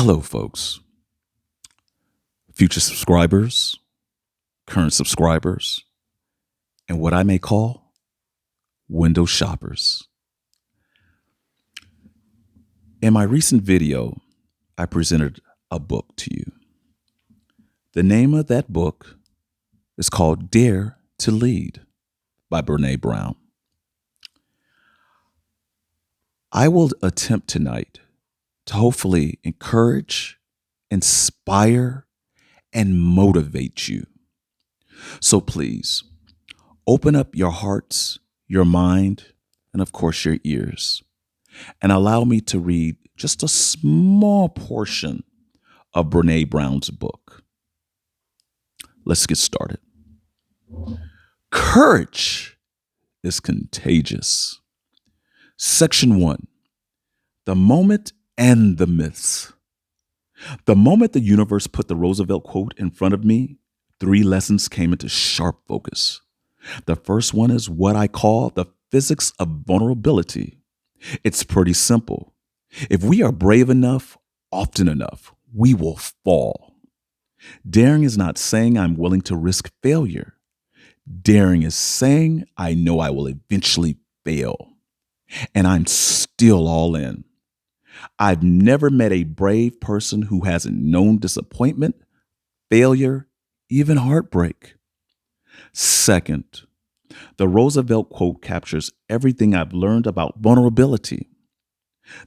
Hello, folks, future subscribers, current subscribers, and what I may call window shoppers. In my recent video, I presented a book to you. The name of that book is called Dare to Lead by Brene Brown. I will attempt tonight to hopefully encourage, inspire, and motivate you. So please open up your hearts, your mind, and of course your ears, and allow me to read just a small portion of Brene Brown's book. Let's get started. Courage is contagious. Section 1, the moment and the myths. The moment the universe put the Roosevelt quote in front of me, 3 lessons came into sharp focus. The first one is what I call the physics of vulnerability. It's pretty simple. If we are brave enough, often enough, we will fall. Daring is not saying I'm willing to risk failure. Daring is saying I know I will eventually fail, and I'm still all in. I've never met a brave person who hasn't known disappointment, failure, even heartbreak. Second, the Roosevelt quote captures everything I've learned about vulnerability.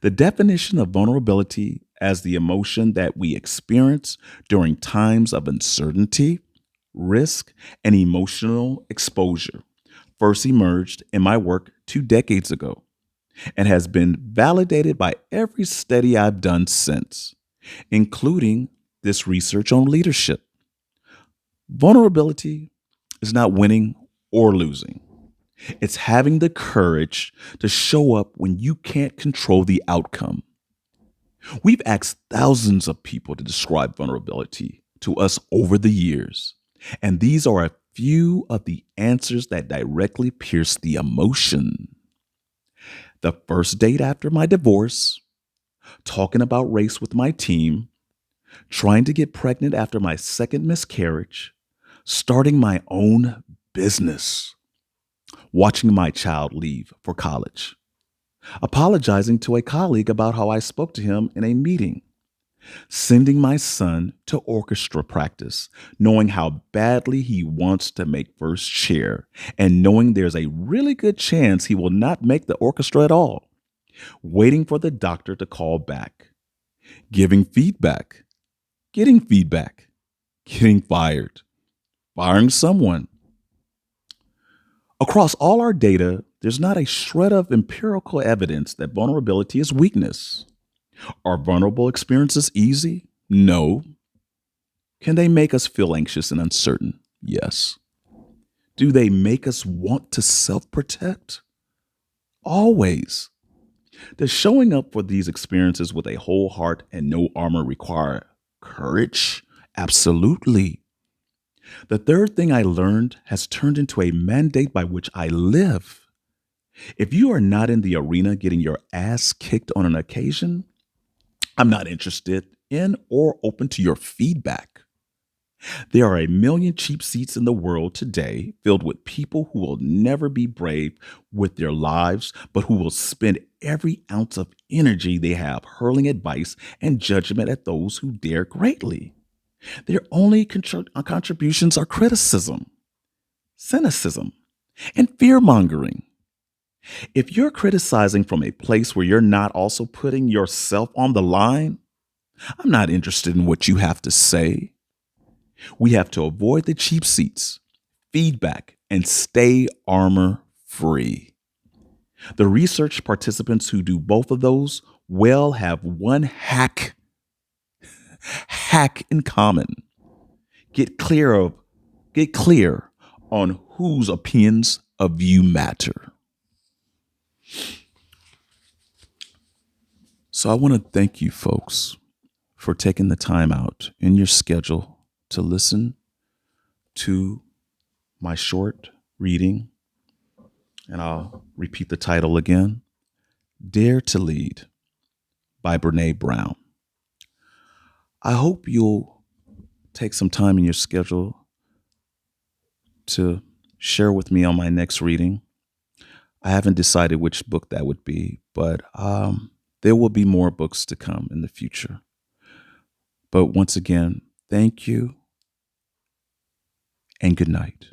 The definition of vulnerability as the emotion that we experience during times of uncertainty, risk, and emotional exposure first emerged in my work 2 decades ago and has been validated by every study I've done since, including this research on leadership. Vulnerability is not winning or losing. It's having the courage to show up when you can't control the outcome. We've asked thousands of people to describe vulnerability to us over the years, and these are a few of the answers that directly pierce the emotion. The first date after my divorce, talking about race with my team, trying to get pregnant after my second miscarriage, starting my own business, watching my child leave for college, apologizing to a colleague about how I spoke to him in a meeting, sending my son to orchestra practice, knowing how badly he wants to make first chair, and knowing there's a really good chance he will not make the orchestra at all, waiting for the doctor to call back, giving feedback, getting feedback, getting fired, firing someone. Across all our data, there's not a shred of empirical evidence that vulnerability is weakness. Are vulnerable experiences easy? No. Can they make us feel anxious and uncertain? Yes. Do they make us want to self-protect? Always. Does showing up for these experiences with a whole heart and no armor require courage? Absolutely. The third thing I learned has turned into a mandate by which I live. If you are not in the arena getting your ass kicked on an occasion, I'm not interested in or open to your feedback. There are a million cheap seats in the world today filled with people who will never be brave with their lives, but who will spend every ounce of energy they have hurling advice and judgment at those who dare greatly. Their only contributions are criticism, cynicism, and fear mongering. If you're criticizing from a place where you're not also putting yourself on the line, I'm not interested in what you have to say. We have to avoid the cheap seats, feedback, and stay armor free. The research participants who do both of those well have one hack in common. Get clear on whose opinions of you matter. So I want to thank you folks for taking the time out in your schedule to listen to my short reading. And I'll repeat the title again, Dare to Lead by Brene Brown. I hope you'll take some time in your schedule to share with me on my next reading. I haven't decided which book that would be, but there will be more books to come in the future. But once again, thank you and good night.